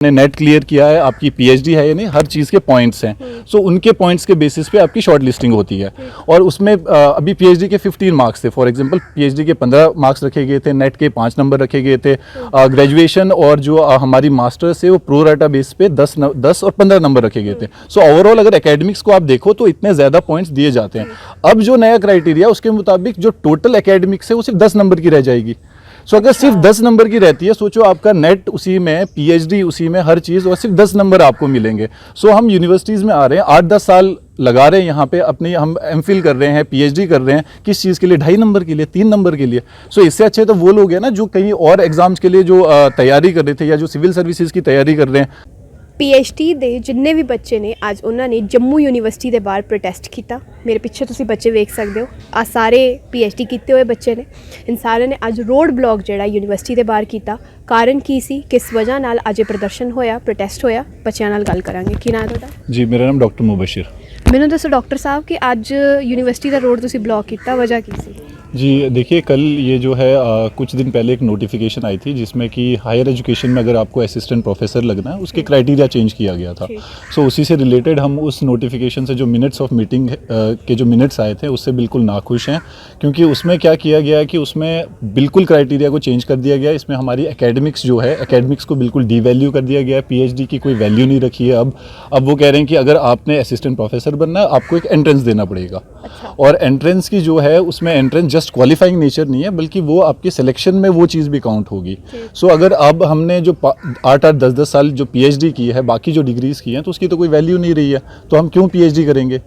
ने net clear किया है, आपकी पीएचडी है या नहीं, हर चीज़ के पॉइंट्स हैं। सो उनके पॉइंट्स के बेसिस पे आपकी शॉर्ट लिस्टिंग होती है। और उसमें अभी पीएचडी के 15 मार्क्स थे। फॉर एग्जांपल पीएचडी के 15 मार्क्स रखे गए थे, नेट के 5 नंबर रखे गए थे। ग्रेजुएशन और जो हमारी मास्टर्स है वो प्रो राटा बेस पे 10 और 15 नंबर रखे गए थे। सो ओवरऑल अगर एकेडमिक्स को आप देखो तो इतने ज़्यादा पॉइंट्स दिए जाते हैं। अब जो नया क्राइटेरिया उसके मुताबिक जो टोटल एकेडमिक्स है वो सिर्फ 10 नंबर की रह जाएगी। सो अगर सिर्फ 10 नंबर की रहती है, सोचो आपका नेट उसी में, पीएचडी उसी में, हर चीज़, और सिर्फ 10 नंबर आपको मिलेंगे। सो हम यूनिवर्सिटीज़ में आ रहे हैं, 8-10 साल लगा रहे हैं यहाँ पे, अपनी हम एमफिल कर रहे हैं, पीएचडी कर रहे हैं, किस चीज़ के लिए? 2.5 नंबर के लिए, 3 नंबर के लिए। सो इससे अच्छे तो वो लोग हैं ना जो कहीं और एग्जाम्स के लिए जो तैयारी कर रहे थे या जो सिविल सर्विसेज की तैयारी कर रहे हैं। पीएचडी ਦੇ ਜਿੰਨੇ ਵੀ ਬੱਚੇ ਨੇ ਅੱਜ ਉਹਨਾਂ ਨੇ ਜੰਮੂ ਯੂਨੀਵਰਸਿਟੀ ਦੇ ਬਾਹਰ ਪ੍ਰੋਟੈਸਟ ਕੀਤਾ। ਮੇਰੇ ਪਿੱਛੇ ਤੁਸੀਂ ਬੱਚੇ ਵੇਖ ਸਕਦੇ ਹੋ, ਆ ਸਾਰੇ ਪੀਐਚਡੀ ਕੀਤੇ ਹੋਏ ਬੱਚੇ ਨੇ। ਇਨ ਸਾਰਿਆਂ ਨੇ ਅੱਜ ਰੋਡ ਬਲੌਕ ਜਿਹੜਾ ਯੂਨੀਵਰਸਿਟੀ ਦੇ ਬਾਹਰ ਕੀਤਾ। ਕਾਰਨ ਕੀ ਸੀ, ਕਿਸ ਵਜ੍ਹਾ ਨਾਲ ਅੱਜ ਇਹ ਪ੍ਰਦਰਸ਼ਨ ਹੋਇਆ, ਪ੍ਰੋਟੈਸਟ ਹੋਇਆ, ਬੱਚਿਆਂ ਨਾਲ ਗੱਲ ਕਰਾਂਗੇ। ਕੀ ਨਾਮ ਹੈ ਤੁਹਾਡਾ? जी मेरा नाम डॉक्टर मुबशिर। ਮੈਨੂੰ ਦੱਸੋ ਡਾਕਟਰ ਸਾਹਿਬ ਕਿ ਅੱਜ ਯੂਨੀਵਰਸਿਟੀ ਦਾ ਰੋਡ ਤੁਸੀਂ ਬਲੌਕ ਕੀਤਾ, ਵਜ੍ਹਾ ਕੀ ਸੀ? जी देखिए, कल ये जो है कुछ दिन पहले एक नोटिफिकेशन आई थी जिसमें कि हायर एजुकेशन में अगर आपको असिस्टेंट प्रोफेसर लगना है उसके क्राइटेरिया चेंज किया गया था। सो उसी से रिलेटेड हम उस नोटिफिकेशन से जो मिनट्स ऑफ मीटिंग के जो मिनट्स आए थे उससे बिल्कुल नाखुश हैं, क्योंकि उसमें क्या किया गया कि उसमें बिल्कुल क्राइटेरिया को चेंज कर दिया गया। इसमें हमारी एकेडमिक्स जो है, एकेडमिक्स को बिल्कुल डीवैल्यू कर दिया गया है। पीएचडी की कोई वैल्यू नहीं रखी है। अब वो कह रहे हैं कि अगर आपने असिस्टेंट प्रोफेसर बनना है आपको एक एंट्रेंस देना पड़ेगा। और एंट्रेंस की जो है उसमें एंट्रेंस जस्ट क्वालिफाइंग नेचर नहीं है, बल्कि वो आपके सिलेक्शन में वो चीज़ भी काउंट होगी। सो अगर अब हमने जो 8-8, 10-10 साल जो पीएचडी की है, बाकी जो डिग्रीज की हैं, तो उसकी तो कोई वैल्यू नहीं रही है, तो हम क्यों पीएचडी करेंगे?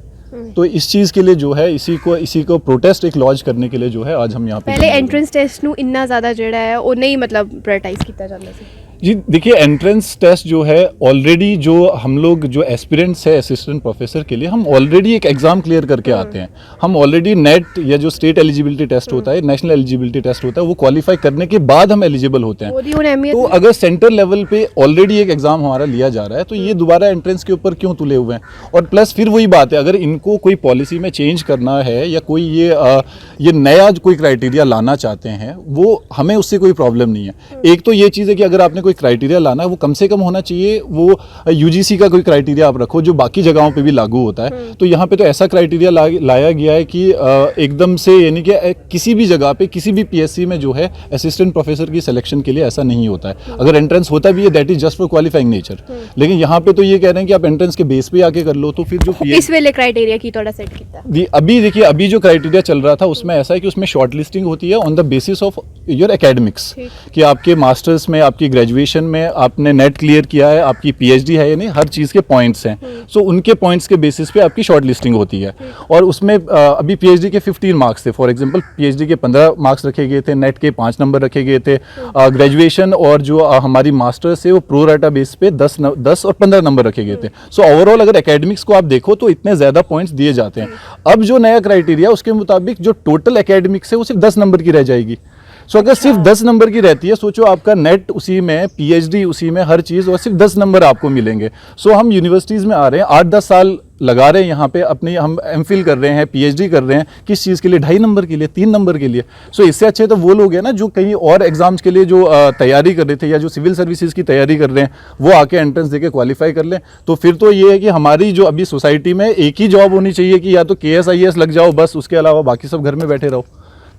तो इस चीज़ के लिए जो है इसी को प्रोटेस्ट एक लॉन्च करने के लिए जो है आज हम यहाँ पे पहले एंट्रेंस टेस्ट ਨੂੰ ਇੰਨਾ ਜ਼ਿਆਦਾ ਜਿਹੜਾ ਹੈ ਉਹ ਨਹੀਂ मतलब प्रायोरिटाइज ਕੀਤਾ ਜਾਂਦਾ ਸੀ। जी देखिए, एंट्रेंस टेस्ट जो है ऑलरेडी जो हम लोग जो एस्पिरेंट्स है असिस्टेंट प्रोफेसर के लिए, हम ऑलरेडी एक एग्ज़ाम क्लियर करके आते हैं। हम ऑलरेडी नेट या जो स्टेट एलिजिबिलिटी टेस्ट होता है, नेशनल एलिजिबिलिटी टेस्ट होता है, वो क्वालिफाई करने के बाद हम एलिजिबल होते हैं। तो अगर सेंटर लेवल पे ऑलरेडी एक एग्ज़ाम हमारा लिया जा रहा है तो ये दोबारा एंट्रेंस के ऊपर क्यों तुले हुए हैं? और प्लस फिर वही बात है, अगर इनको कोई पॉलिसी में चेंज करना है या कोई ये नया कोई क्राइटेरिया लाना चाहते हैं, वो हमें उससे कोई प्रॉब्लम नहीं है। एक तो ये चीज़ है कि अगर आपने कोई क्राइटेरिया लाना है वो कम से कम होना चाहिए, वो यूजीसी का कोई क्राइटेरिया आप रखो जो बाकी जगहों पे भी लागू होता है। तो यहाँ पे तो ऐसा क्राइटेरिया लाया गया है कि एकदम से, यानी कि किसी भी जगह पे किसी भी पीएससी में जो है असिस्टेंट प्रोफेसर की सिलेक्शन के लिए ऐसा नहीं होता है। अगर एंट्रेंस होता भी है that is just for qualifying nature, लेकिन यहाँ पे तो ये कह रहे हैं कि आप एंट्रेंस के बेस पे आके कर लो। तो फिर जो इस वेले क्राइटेरिया की थोड़ा सेट किया अभी देखिए, अभी जो क्राइटेरिया चल रहा था उसमें ऐसा है कि उसमें शॉर्ट लिस्टिंग होती है on the basis of your academics, कि आपके मास्टर्स में, आपकी ग्रेजुएशन में आपने नेट क्लियर किया है, आपकी पीएचडी है या नहीं, हर चीज़ के पॉइंट्स हैं। सो उनके पॉइंट्स के बेसिस पे आपकी शॉर्ट लिस्टिंग होती है। और उसमें अभी पीएचडी के 15 मार्क्स थे। फॉर एग्जांपल पीएचडी के 15 मार्क्स रखे गए थे, नेट के 5 नंबर रखे गए थे। ग्रेजुएशन और जो हमारी मास्टर्स है वो प्रो राटा बेस पे 10 और 15 नंबर रखे गए थे। सो ओवरऑल अगर एकेडमिक्स को आप देखो तो इतने ज़्यादा पॉइंट्स दिए जाते हैं। अब जो नया क्राइटेरिया उसके मुताबिक जो टोटल एकेडमिक्स है वो सिर्फ 10 नंबर की रह जाएगी। सो अगर सिर्फ 10 नंबर की रहती है, सोचो आपका नेट उसी में, पीएचडी उसी में, हर चीज़, और सिर्फ 10 नंबर आपको मिलेंगे। सो हम यूनिवर्सिटीज़ में आ रहे हैं, 8-10 साल लगा रहे हैं यहाँ पे, अपनी हम एमफिल कर रहे हैं, पीएचडी कर रहे हैं, किस चीज़ के लिए? 2.5 नंबर के लिए, 3 नंबर के लिए। सो इससे अच्छे तो वो लोग हैं ना जो कहीं और एग्जाम्स के लिए जो तैयारी कर रहे थे या जो सिविल सर्विसेज की तैयारी कर रहे हैं, वो आके एंट्रेंस देके क्वालिफाई कर लें। तो फिर तो ये है कि हमारी जो अभी सोसाइटी में एक ही जॉब होनी चाहिए कि या तो KS IAS लग जाओ बस, उसके अलावा बाकी सब घर में बैठे रहो।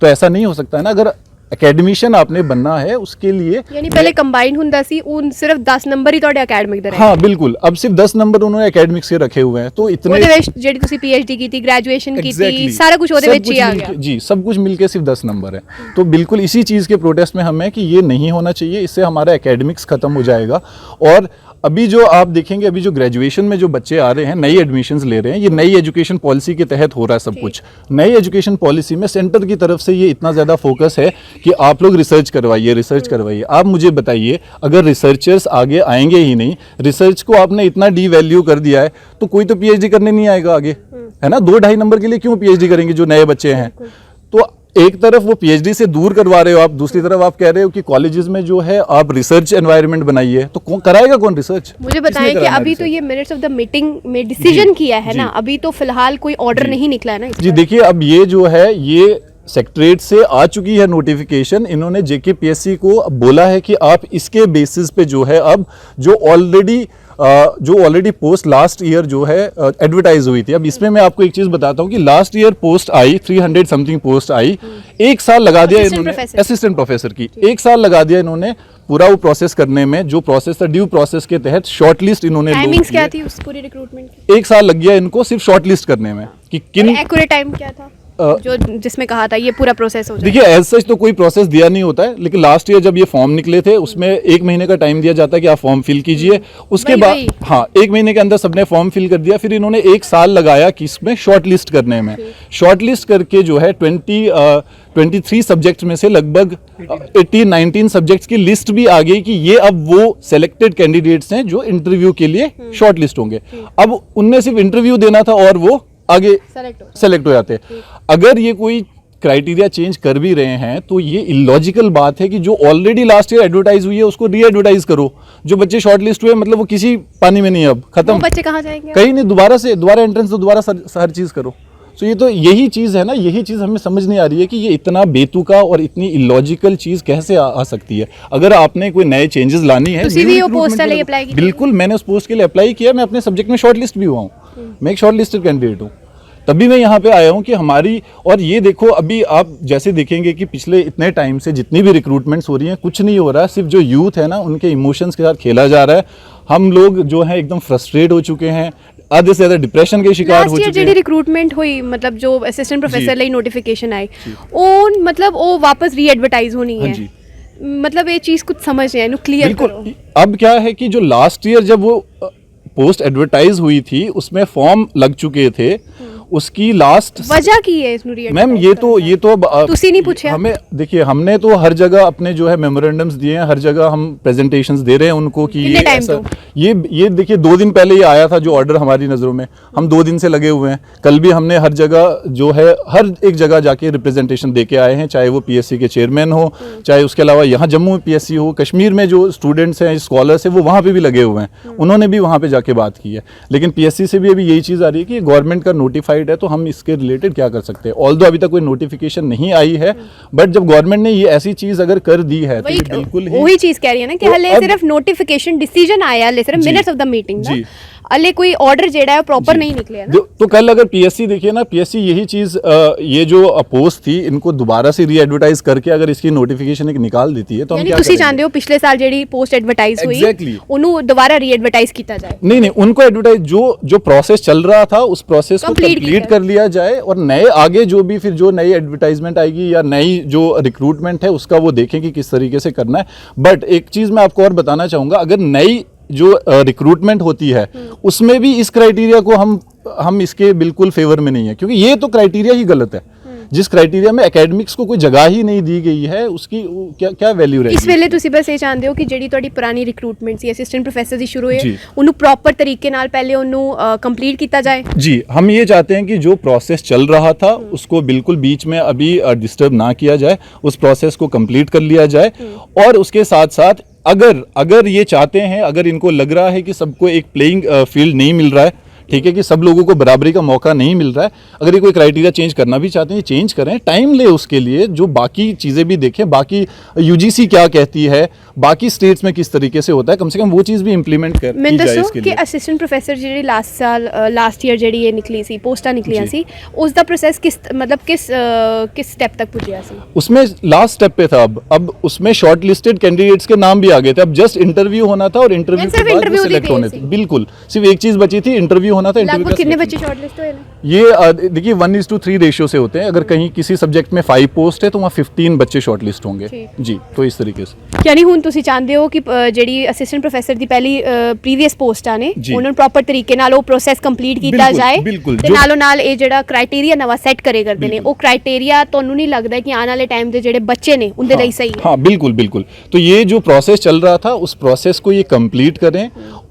तो ऐसा नहीं हो सकता है ना। अगर एकेडमिशियन आपने बनना है उसके लिए, यानी पहले कंबाइन ਹੁੰਦਾ ਸੀ, उन सिर्फ 10 नंबर ही ਤੁਹਾਡੇ एकेडमिक ਦੇ ਰਹੇ। हाँ बिल्कुल, अब सिर्फ 10 नंबर उन्होंने एकेडमिक्स के रखे हुए हैं। तो इतने ਉਹਦੇ ਵਿੱਚ ਜਿਹੜੀ ਤੁਸੀਂ पीएचडी की थी, ग्रेजुएशन की थी, सारा कुछ ਉਹਦੇ ਵਿੱਚ ही आ गया। जी, सब कुछ मिलके सिर्फ 10 नंबर है। तो बिल्कुल इसी चीज़ के प्रोटेस्ट में हम हैं कि ये नहीं होना चाहिए, इससे हमारा एकेडमिक्स खत्म हो जाएगा। और अभी जो आप देखेंगे, अभी जो ग्रेजुएशन में जो बच्चे आ रहे हैं, नई एडमिशन्स ले रहे हैं, ये नई एजुकेशन पॉलिसी के तहत हो रहा है सब कुछ। नई एजुकेशन पॉलिसी में सेंटर की तरफ से ये इतना ज़्यादा फोकस है कि आप लोग रिसर्च करवाइए। आप मुझे बताइए, अगर रिसर्चर्स आगे आएंगे ही नहीं, रिसर्च को आपने इतना डी वैल्यू कर दिया है, तो कोई तो पीएचडी करने नहीं आएगा आगे, है ना। 2-2.5 नंबर के लिए क्यों पीएचडी करेंगे जो नए बच्चे हैं? तो एक तरफ वो पीएचडी से दूर करवा रहे हो आप, दूसरी तरफ आप कह रहे हो कि कॉलेजेस में जो है आप रिसर्च एनवायरनमेंट बनाइए। तो कौन कराएगा, कौन रिसर्च? मुझे बताएं कि अभी तो ये मिनट्स ऑफ द मीटिंग में डिसीजन किया है ना, अभी तो फिलहाल कोई ऑर्डर नहीं निकला है ना। जी देखिए, अब ये जो है ये सेक्रेटरीट से आ चुकी है नोटिफिकेशन, इन्होंने जेकेपीएससी को बोला है कि आप इसके बेसिस पे जो है अब जो ऑलरेडी पोस्ट लास्ट ईयर जो है एडवर्टाइज हुई थी, अब इसमें मैं आपको एक चीज बताता हूँ कि लास्ट ईयर पोस्ट आई 300 समथिंग पोस्ट आई, एक साल लगा दिया इन्होंने असिस्टेंट प्रोफेसर की, एक साल लगा दिया इन्होंने पूरा वो प्रोसेस करने में, जो प्रोसेस था ड्यू प्रोसेस के तहत शॉर्टलिस्ट इन्होंने टाइमिंग्स क्या थी उस पूरी रिक्रूटमेंट की? एक साल लग गया इनको सिर्फ शॉर्टलिस्ट करने में कि किन एक्यूरेट टाइम क्या था जो जिसमें कहा था ये पूरा प्रोसेस हो जाए? देखिए एज सच तो कोई प्रोसेस दिया नहीं होता है, लेकिन लास्ट ईयर जब ये फॉर्म निकले थे उसमें 1 महीने का टाइम दिया जाता है कि आप फॉर्म फिल कीजिए, उसके बाद हाँ 1 महीने के अंदर सबने फॉर्म फिल कर दिया, फिर इन्होंने 1 साल लगाया कि इसमें शॉर्ट लिस्ट करने में, शॉर्ट करके जो है 23 सब्जेक्ट्स में से लगभग 19 सब्जेक्ट्स की लिस्ट भी आ गई कि ये अब वो सेलेक्टेड कैंडिडेट्स हैं जो इंटरव्यू के लिए शॉर्ट लिस्ट होंगे। अब उनने सिर्फ इंटरव्यू देना था और वो आगे सेलेक्ट हो जाते। अगर ये कोई क्राइटेरिया चेंज कर भी रहे हैं तो ये इलॉजिकल बात है कि जो ऑलरेडी लास्ट ईयर एडवर्टाइज हुई है उसको री एडवर्टाइज करो। जो बच्चे शॉर्टलिस्ट हुए मतलब वो किसी पानी में नहीं है, अब खत्म, बच्चे कहाँ जाएंगे? कहीं नहीं, दोबारा एंट्रेंस तो दोबारा हर चीज करो। तो ये तो यही चीज़ है ना, यही चीज़ हमें समझ नहीं आ रही है कि ये इतना बेतुका और इतनी इलॉजिकल चीज़ कैसे आ सकती है। अगर आपने कोई नए चेंजेस लानी है, बिल्कुल मैंने उस पोस्ट के लिए अप्लाई किया, मैं अपने सब्जेक्ट में शॉर्ट लिस्ट भी हुआ हूँ, मैं एक शॉर्ट लिस्टेड कैंडिडेट हूँ, तभी मैं यहाँ पे आया हूँ कि हमारी, और ये देखो अभी आप जैसे देखेंगे कि पिछले इतने टाइम से जितनी भी रिक्रूटमेंट्स हो रही हैं कुछ नहीं हो रहा है, सिर्फ जो यूथ है ना उनके इमोशंस के साथ खेला जा रहा है। हम लोग जो है एकदम फ्रस्ट्रेट हो चुके हैं, आधे से ज्यादा डिप्रेशन के शिकार हो चुके हैं। रिक्रूटमेंट हुई मतलब जो असिस्टेंट प्रोफेसर ਲਈ नोटिफिकेशन आई ਉਹ मतलब ਉਹ वापस री एडवर्टाइज होनी है, मतलब ये चीज कुछ समझ नहीं आई, क्लियर करो। अब क्या है कि जो लास्ट ईयर जब वो पोस्ट एडवर्टाइज हुई थी उसमें फॉर्म लग चुके थे, उसकी लास्ट वजह की है मैम, ये तो अब तुसी नहीं पूछा हमें, देखिए हमने तो हर जगह अपने जो है मेमोरेंडम्स दिए हैं, हर जगह हम प्रेजेंटेशंस दे रहे हैं उनको कि ये ऐसा, ये देखिए 2 दिन पहले ये आया था जो ऑर्डर हमारी नज़रों में, हम 2 दिन से लगे हुए हैं। कल भी हमने हर जगह जो है हर एक जगह जाके रिप्रेजेंटेशन दे के आए हैं, चाहे वो पीएससी के चेयरमैन हो, चाहे उसके अलावा यहाँ जम्मू में पीएससी हो, कश्मीर में जो स्टूडेंट्स हैं स्कॉलर्स हैं वो वहाँ पे भी लगे हुए हैं, उन्होंने भी वहाँ पे जाके बात की है। लेकिन पीएससी से भी अभी यही चीज़ आ रही है कि गवर्नमेंट का नोटिफाइड है तो हम इसके रिलेटेड क्या कर सकते हैं। ऑल्दो अभी तक कोई नोटिफिकेशन नहीं आई है, बट जब गवर्नमेंट ने ये ऐसी चीज अगर कर दी है तो बिल्कुल ही वही चीज कह रही है ना कि हले सिर्फ नोटिफिकेशन डिसीजन आया, हले सिर्फ मिनट्स ऑफ द मीटिंग ना, हले कोई ऑर्डर जेड़ा है प्रॉपर नहीं निकले है ना। तो कल अगर पीएससी देखिए ना, पीएससी यही चीज ये जो पोस्ट थी इनको दोबारा से री एडवर्टाइज करके अगर इसकी नोटिफिकेशन एक निकाल देती है तो हम क्या तुसी चाहते हो पिछले साल जेडी पोस्ट एडवर्टाइज हुई उन्हों दोबारा री एडवर्टाइज किया जाए? नहीं, उनको एडवर्टाइज जो प्रोसेस चल रहा था उस प्रोसेस को कंप्लीट कर लिया जाए और नए आगे जो भी फिर जो नई एडवर्टाइजमेंट आएगी या नई जो रिक्रूटमेंट है उसका वो देखें कि किस तरीके से करना है। बट एक चीज मैं आपको और बताना चाहूंगा, अगर नई जो रिक्रूटमेंट होती है उसमें भी इस क्राइटेरिया को हम इसके बिल्कुल फेवर में नहीं है, क्योंकि ये तो क्राइटेरिया ही गलत है। जिस क्राइटेरिया में एकेडमिक्स को कोई जगह ही नहीं दी गई है उसकी क्या वैल्यू रहेगी। इस वेले तुसी बस ये चाहते हो कि ਜਿਹੜੀ ਤੁਹਾਡੀ ਪੁਰਾਣੀ ਰਿਕਰੂਟਮੈਂਟ ਸੀ ਅਸਿਸਟੈਂਟ ਪ੍ਰੋਫੈਸਰ ਦੀ ਸ਼ੁਰੂ ਹੋਏ ਉਹਨੂੰ ਪ੍ਰੋਪਰ ਤਰੀਕੇ ਨਾਲ ਪਹਿਲੇ ਉਹਨੂੰ ਕੰਪਲੀਟ ਕੀਤਾ ਜਾਏ। जी, हम ये चाहते हैं कि जो प्रोसेस चल रहा था उसको बिल्कुल बीच में अभी डिस्टर्ब ना किया जाए, उस प्रोसेस को कंप्लीट कर लिया जाए। और उसके साथ साथ अगर ये चाहते हैं, अगर इनको लग रहा है कि सबको एक प्लेइंग फील्ड नहीं मिल रहा है, ठीक है, कि सब लोगों को बराबरी का मौका नहीं मिल रहा है, अगर ये कोई क्राइटेरिया चेंज करना भी चाहते हैं चेंज करें, टाइम ले उसके लिए, जो बाकी चीज़ें भी देखें, बाकी यूजीसी क्या कहती है, बाकी स्टेट्स में किस तरीके से होता है, कम से कम वो चीज़ भी इंप्लीमेंट कर मैं दसो कि असिस्टेंट प्रोफेसर जी लास्ट ईयर जी ये निकली सी पोस्टा निकलियां सी, उसका प्रोसेस किस स्टेप तक पुजिया सी? उसमें लास्ट स्टेप पे था। अब उसमें शॉर्ट लिस्टेड कैंडिडेट्स के नाम भी आ गए थे, अब जस्ट इंटरव्यू होना था और इंटरव्यू के बाद वो सिलेक्ट होने थे। बिल्कुल, सिर्फ एक चीज़ बची थी, इंटरव्यू होना था। लगभग कितने बच्चे शॉर्टलिस्ट हुए? ये देखिए 1:3 रेशियो से होते हैं। अगर कहीं किसी सब्जेक्ट में 5 पोस्ट है तो वहाँ 15 बच्चे शॉर्टलिस्ट होंगे जी। तो इस तरीके से यानी हुन तुसी चाहते हो कि ਜਿਹੜੀ ਅਸਿਸਟੈਂਟ ਪ੍ਰੋਫੈਸਰ ਦੀ ਪਹਿਲੀ ਪ੍ਰੀਵੀਅਸ ਪੋਸਟਾਂ ਨੇ ਉਹਨਾਂ ਨੂੰ ਪ੍ਰੋਪਰ ਤਰੀਕੇ ਨਾਲ ਉਹ ਪ੍ਰੋਸੈਸ ਕੰਪਲੀਟ ਕੀਤਾ ਜਾਏ ਤੇ ਨਾਲੋਂ ਨਾਲ ਇਹ ਜਿਹੜਾ ਕ੍ਰਾਈਟੇਰੀਆ ਨਵਾਂ ਸੈੱਟ ਕਰੇ ਕਰਦੇ ਨੇ ਉਹ ਕ੍ਰਾਈਟੇਰੀਆ ਤੁਹਾਨੂੰ ਨਹੀਂ ਲੱਗਦਾ कि आने वाले टाइम ਦੇ ਜਿਹੜੇ ਬੱਚੇ ਨੇ उनके लिए सही है? हाँ, बिल्कुल। तो ये जो प्रोसेस चल रहा था उस प्रोसेस को ये कंप्लीट करें।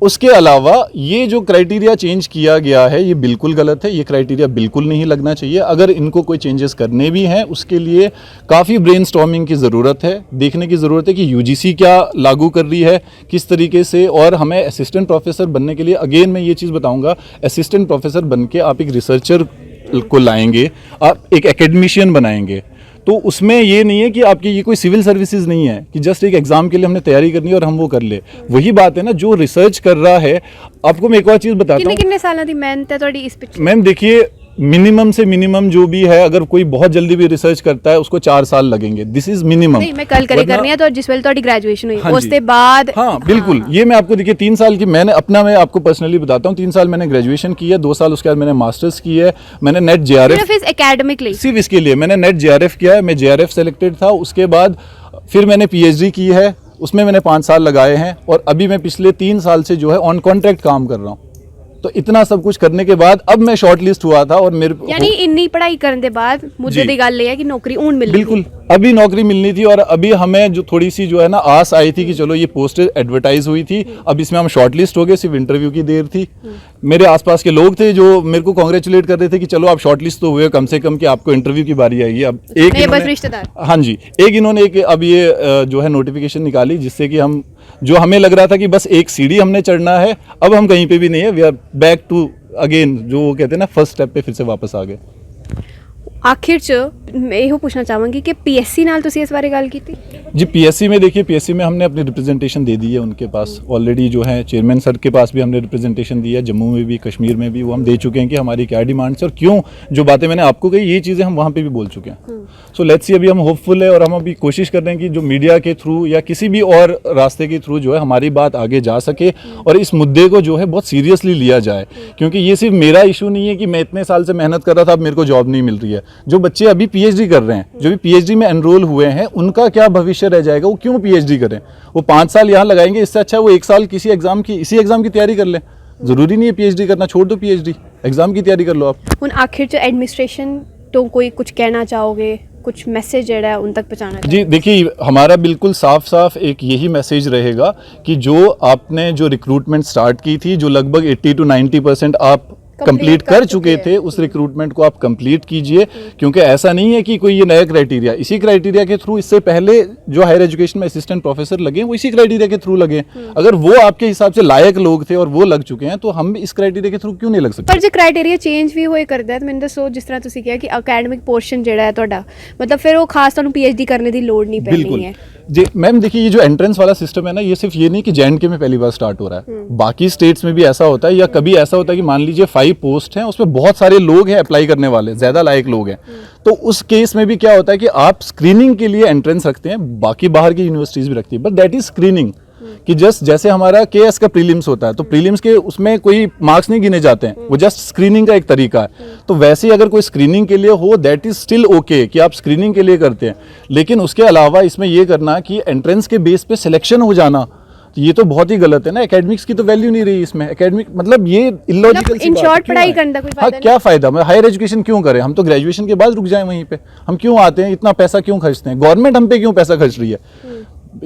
उसके अलावा ये जो क्राइटेरिया चेंज किया गया है ये बिल्कुल गलत है, ये क्राइटेरिया बिल्कुल नहीं लगना चाहिए। अगर इनको कोई चेंजेस करने भी हैं उसके लिए काफ़ी ब्रेनस्टॉर्मिंग की ज़रूरत है, देखने की ज़रूरत है कि यूजीसी क्या लागू कर रही है किस तरीके से। और हमें असिस्टेंट प्रोफेसर बनने के लिए अगेन मैं ये चीज़ बताऊंगा, असिस्टेंट प्रोफेसर बन के आप एक रिसर्चर को लाएंगे, आप एक एकेडमिशियन बनाएंगे, तो उसमें ये नहीं है कि आपकी ये कोई सिविल सर्विसेज नहीं है कि जस्ट एक एग्जाम के लिए हमने तैयारी करनी है और हम वो कर ले। वही बात है ना, जो रिसर्च कर रहा है, आपको मैं एक और चीज़ बताता हूँ। कितने सालों की मेहनत है थोड़ी इस पिक्चर? मैम देखिए, मिनिमम से मिनिमम जो भी है, अगर कोई बहुत जल्दी भी रिसर्च करता है उसको 4 साल लगेंगे। This is minimum. नहीं, मैं कल करनी है तो जिस वेले थोड़ी ग्रेजुएशन हुई हाँ उसके बाद। हाँ बिल्कुल, ये मैं आपको देखिए 3 साल की मैं आपको पर्सनली बताता हूँ। 3 साल मैंने ग्रेजुएशन की है, 2 साल उसके बाद मैंने मास्टर्स की है, मैंने नेट JRF एकेडमिकली सिर्फ इसके लिए मैंने नेट JRF किया है, मैं JRF सेलेक्टेड था। उसके बाद फिर मैंने PhD की है, उसमें मैंने 5 साल लगाए हैं, और अभी मैं पिछले 3 साल से जो है ऑन कॉन्ट्रैक्ट काम कर रहा हूँ। तो इतना सब कुछ करने के बाद अब मैं शॉर्ट लिस्ट हुआ था, और मेरे यानी इन्नी पढ़ाई करने के बाद मुझे दी गल है कि नौकरी ऊन मिल बिल्कुल अभी नौकरी मिलनी थी, और अभी हमें जो थोड़ी सी जो है ना आस आई थी कि चलो ये पोस्ट एडवर्टाइज हुई थी, अब इसमें हम शॉर्ट लिस्ट हो गए, सिर्फ इंटरव्यू की देर थी। मेरे आसपास के लोग थे जो मेरे को कॉन्ग्रेचुलेट कर रहे थे कि चलो आप शॉर्ट लिस्ट तो हुए कम से कम, कि आपको इंटरव्यू की बारी आएगी। अब एक बस रिश्तेदार, हाँ जी, इन्होंने अब ये जो है नोटिफिकेशन निकाली, जिससे कि हम जो हमें लग रहा था कि बस एक सीढ़ी हमने चढ़ना है, अब हम कहीं पे भी नहीं है, we are back to again, जो वो कहते हैं ना, फर्स्ट स्टेप पे फिर से वापस आ गए। आखिर च मैं यो पूछना चाहूँगी कि PSC नाल तुसी इस बारे गल की थी? जी PSC में देखिए, PSC में हमने अपनी रिप्रेजेंटेशन दे दी है उनके पास ऑलरेडी, जो है चेयरमैन सर के पास भी हमने रिप्रेजेंटेशन दी है, जम्मू में भी, कश्मीर में भी, वो हम दे चुके हैं कि हमारी क्या डिमांड्स है और क्यों, जो बातें मैंने आपको कही ये चीज़ें हम वहाँ पे भी बोल चुके हैं। सो लेट्स सी, अभी हम होपफुल है, और हम अभी कोशिश कर रहे हैं कि जो मीडिया के थ्रू या किसी भी और रास्ते के थ्रू जो है हमारी बात आगे जा सके, और इस मुद्दे को जो है बहुत सीरियसली लिया जाए, क्योंकि ये सिर्फ मेरा इशू नहीं है कि मैं इतने साल से मेहनत कर रहा था, अब मेरे को जॉब नहीं मिल रही है। जो बच्चे अभी PhD कर रहे हैं, जो भी PhD में एनरोल हुए हैं, उनका क्या भविष्य रह जाएगा? वो क्यों PhD करें? वो 5 साल यहाँ लगाएंगे, इससे अच्छा वो 1 साल इसी एग्जाम की तैयारी कर लें। जरूरी नहीं है PhD करना, छोड़ दो PhD, एग्जाम की तैयारी कर लो आप। हुन आखिर च एडमिनिस्ट्रेशन तो कोई कुछ कहना चाहोगे, कुछ मैसेज जो है उन तक पहुंचाना? जी देखिए, हमारा बिल्कुल साफ साफ एक यही मैसेज रहेगा कि जो आपने जो रिक्रूटमेंट स्टार्ट की थी, जो लगभग 80 to 90% आप कंप्लीट कर चुके थे, उस रिक्रूटमेंट को आप कंप्लीट कीजिए, क्योंकि ऐसा नहीं है कि कोई ये नया क्राइटेरिया, इसी क्राइटेरिया के थ्रू इससे पहले जो हायर एजुकेशन में असिस्टेंट प्रोफेसर लगे वो इसी क्राइटेरिया के थ्रू लगे। अगर वो आपके हिसाब से लायक लोग थे और वो लग चुके हैं, तो हम इस क्राइटेरिया के थ्रू क्यों नहीं लग सकते? पर जो क्राइटेरिया चेंज भी होए करदा है, तो मैंने दसो जिस तरह तुसी किया कि अकेडमिक पोर्शन जेड़ा है ਤੁਹਾਡਾ, मतलब फिर वो खास ਤੁਹਾਨੂੰ PhD करने की लोड़ नहीं पैनी है। जी मैम देखिए, ये जो एंट्रेंस वाला सिस्टम है ना, ये सिर्फ ये नहीं कि JNK में पहली बार स्टार्ट हो रहा है, बाकी स्टेट्स में भी ऐसा होता है, या कभी ऐसा होता है कि मान लीजिए 5 पोस्ट हैं, उसमें बहुत सारे लोग हैं अप्लाई करने वाले, ज्यादा लायक लोग हैं, तो उस केस में भी क्या होता है कि आप स्क्रीनिंग के लिए एंट्रेंस रखते हैं, बाकी बाहर की यूनिवर्सिटीज भी रखती है, बट दैट इज स्क्रीनिंग। कि जस्ट जैसे हमारा KS का प्रीलिम्स होता है, तो प्रीलिम्स के उसमें कोई मार्क्स नहीं गिने जाते हैं, वो जस्ट स्क्रीनिंग का एक तरीका है। तो वैसे ही अगर कोई स्क्रीनिंग के लिए हो, दैट इज स्टिल ओके कि आप स्क्रीनिंग के लिए करते हैं, लेकिन उसके अलावा इसमें ये करना कि एंट्रेंस के बेस पे सिलेक्शन हो जाना, तो ये तो बहुत ही गलत है ना। एकेडमिक्स की तो वैल्यू नहीं रही इसमें, एकेडमिक मतलब ये इलॉजिकल सी इन बात शॉर्ट है। पढ़ाई करने का कोई फायदा हाँ, क्या फायदा? मैं हायर एजुकेशन क्यों करें? हम तो ग्रेजुएशन के बाद रुक जाएं वहीं पे, हम क्यों आते हैं, इतना पैसा क्यों खर्चते हैं? गवर्नमेंट हम पे क्यों पैसा खर्च रही है?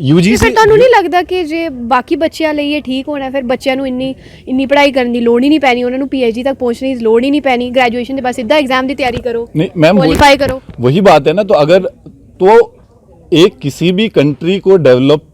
UGC ਫਿਰ ਤੁਹਾਨੂੰ ਨਹੀਂ ਲੱਗਦਾ ਕਿ ਜੇ ਬਾਕੀ ਬੱਚਿਆਂ ਲਈ ਇਹ ਠੀਕ ਹੋਣਾ, ਫਿਰ ਬੱਚਿਆਂ ਨੂੰ ਇੰਨੀ ਪੜ੍ਹਾਈ ਕਰਨ ਦੀ ਲੋੜ ਹੀ ਨਹੀਂ ਪੈਣੀ, ਉਹਨਾਂ ਨੂੰ PhD ਤੱਕ ਪਹੁੰਚਣ ਦੀ ਲੋੜ ਹੀ ਨਹੀਂ ਪੈਣੀ, ਗ੍ਰੈਜੂਏਸ਼ਨ ਦੇ ਬਾਅਦ ਸਿੱਧਾ एग्जाम ਦੀ ਤਿਆਰੀ करो, नहीं मैम, क्वालिफाई करो। वही बात है ना। तो अगर तो एक किसी भी कंट्री को डेवलप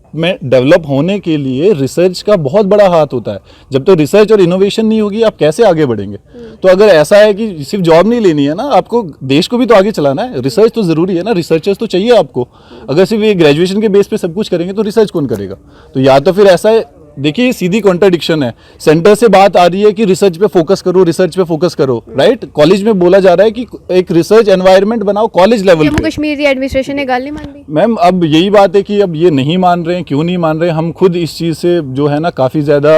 होने के लिए रिसर्च का बहुत बड़ा हाथ होता है। जब तक रिसर्च और इनोवेशन नहीं होगी, आप कैसे आगे बढ़ेंगे? तो अगर ऐसा है कि सिर्फ जॉब नहीं लेनी है ना, आपको देश को भी तो आगे चलाना है, रिसर्च तो जरूरी है ना, रिसर्चर्स तो चाहिए आपको। अगर सिर्फ ये ग्रेजुएशन के बेस पे सब कुछ करेंगे तो रिसर्च कौन करेगा? तो या तो फिर ऐसा है, देखिए सीधी कॉन्ट्रडिक्शन है, सेंटर से बात आ रही है कि रिसर्च पे फोकस करो, रिसर्च पे फोकस करो, राइट? कॉलेज में बोला जा रहा है कि एक रिसर्च एनवायरनमेंट बनाओ कॉलेज लेवल पे। जम्मू कश्मीर की एडमिनिस्ट्रेशन ने गल नहीं मान दी मैम। अब यही बात है कि अब ये नहीं मान रहे हैं, क्यों नहीं मान रहे हैं? हम खुद इस चीज़ से जो है ना काफ़ी ज़्यादा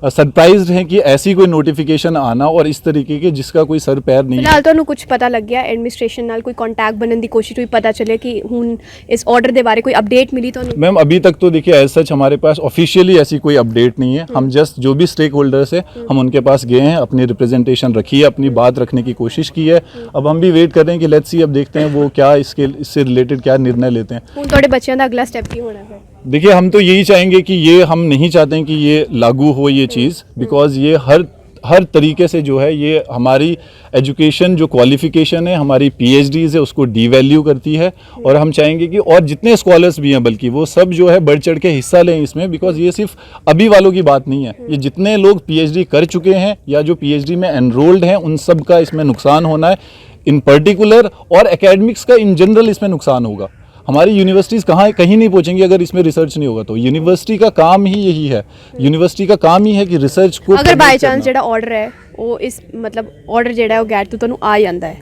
सरप्राइज्ड हैं कि ऐसी कोई नोटिफिकेशन आना और इस तरीके के जिसका कोई सर पैर नहीं है। फिलहाल ਤੁਹਾਨੂੰ कुछ पता लग गया एडमिनिस्ट्रेशन नाल कोई कांटेक्ट बनने की कोशिश हुई, पता चले कि हुन इस ऑर्डर के बारे कोई अपडेट मिली तो नहीं? मैम अभी तक तो देखिए एज सच हमारे पास ऑफिशियली ऐसी कोई अपडेट नहीं है। हम जस्ट जो भी स्टेक होल्डर्स है हम उनके पास गए हैं, अपनी रिप्रेजेंटेशन रखी है, अपनी बात रखने की कोशिश की है। अब हम भी वेट कर रहे हैं कि लेट्स सी, अब देखते हैं वो क्या इससे रिलेटेड क्या निर्णय लेते हैं। हुन ਤੁਹਾਡੇ ਬੱਚਿਆਂ ਦਾ अगला स्टेप की होना है? देखिए हम तो यही चाहेंगे कि ये, हम नहीं चाहते हैं कि ये लागू हो ये चीज़, बिकॉज ये हर तरीके से जो है ये हमारी एजुकेशन जो क्वालिफिकेशन है, हमारी PhDs है, उसको डीवैल्यू करती है। और हम चाहेंगे कि और जितने स्कॉलर्स भी हैं बल्कि वो सब जो है बढ़ चढ़ के हिस्सा लें इसमें, बिकॉज ये सिर्फ अभी वालों की बात नहीं है, ये जितने लोग PhD कर चुके हैं या जो PhD में एनरोल्ड हैं उन सब का इसमें नुकसान होना है। इन पर्टिकुलर और एकेडमिक्स का इन जनरल इसमें नुकसान होगा। हमारी यूनिवर्सिटीज़ कहीं नहीं पहुंचेंगी अगर इसमें रिसर्च नहीं होगा। तो यूनिवर्सिटी का काम ही यही है, यूनिवर्सिटी का काम ही है कि रिसर्च को अगर बाय चांस ਜਿਹੜਾ ਆਰਡਰ ਹੈ ਉਹ ਇਸ ਮਤਲਬ ਆਰਡਰ ਜਿਹੜਾ ਉਹ ਗੈਟ ਤੋਂ ਤੁਹਾਨੂੰ ਆ ਜਾਂਦਾ ਹੈ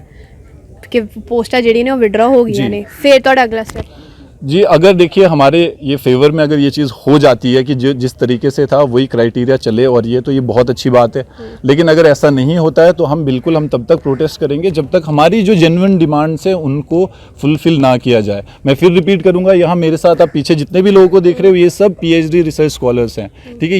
ਕਿ ਪੋਸਟਾਂ ਜਿਹੜੀਆਂ ਨੇ ਉਹ ਵਿਡਰਾ ਹੋ ਗਈਆਂ ਨੇ, ਫਿਰ ਤੁਹਾਡਾ ਅਗਲਾ ਸਟੈਪ? जी अगर देखिए हमारे ये फेवर में अगर ये चीज़ हो जाती है कि जो जिस तरीके से था वही क्राइटेरिया चले और ये तो ये बहुत अच्छी बात है। लेकिन अगर ऐसा नहीं होता है तो हम बिल्कुल हम तब तक प्रोटेस्ट करेंगे जब तक हमारी जो जेन्युइन डिमांड्स हैं उनको फुलफिल ना किया जाए। मैं फिर रिपीट करूंगा, यहाँ मेरे साथ आप पीछे जितने भी लोगों को देख रहे हो ये सब PhD रिसर्च स्कॉलर्स हैं, ठीक है।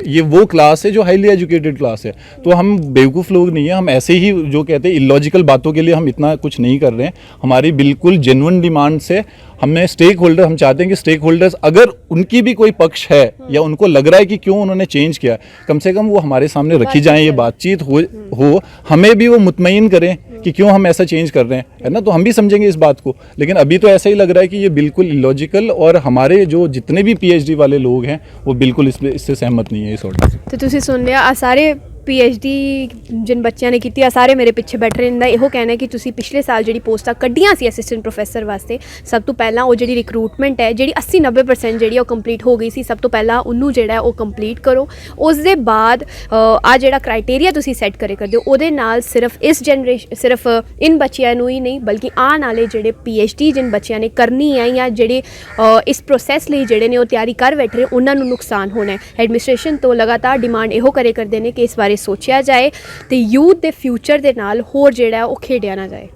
ये वो क्लास है जो हाईली एजुकेटेड क्लास है। तो हम बेवकूफ़ लोग नहीं है, हम ऐसे ही जो कहते हैं इलॉजिकल बातों के लिए हम इतना कुछ नहीं कर रहे हैं। हमारी बिल्कुल जेन्युइन डिमांड से हमें स्टेक होल्डर, हम चाहते हैं कि स्टेक होल्डर्स अगर उनकी भी कोई पक्ष है या उनको लग रहा है कि क्यों उन्होंने चेंज किया, कम से कम वो हमारे सामने रखी जाएं, ये बातचीत हो हमें भी वो मुतमईन करें कि क्यों हम ऐसा चेंज कर रहे हैं, है ना। तो हम भी समझेंगे इस बात को। लेकिन अभी तो ऐसा ही लग रहा है कि ये बिल्कुल इलॉजिकल, और हमारे जो जितने भी PhD वाले लोग हैं वो बिल्कुल इससे सहमत नहीं है इस ऑर्डर से। तो तुसी सुन लिया, आ सारे PhD जिन बच्चों ने की सारे मेरे पिछे बैठे इनका यो कहना है कि तुसी पिछले साल जी पोस्टां कड्डियां सी असिस्टेंट प्रोफैसर वास्ते, सब तो पहला वो जी रिक्रूटमेंट है जी 80-90% जी कंप्लीट हो गई सी, सब तो पहला उन्नू जेड़ा वो कंप्लीट करो। उस दे बाद आ जेड़ा क्राइटेरिया तुसी सैट करे कर दो ओदे नाल सिर्फ इस जनरेशन सिर्फ इन बच्चों नूं ही नहीं बल्कि आने वाले जेड़े PhD जिन बच्चों ने करनी है या जेड़े इस प्रोसैस लई जेड़े ने वो तैयारी कर बैठे उन्हां नूं नुकसान होना है। एडमिनिस्ट्रेशन तो लगातार डिमांड इहो करे करदे ने कि इस बारे सोचिया जाए तो यूथ के फ्यूचर के नाल होर जेड़ा वो खेडिया ना जाए।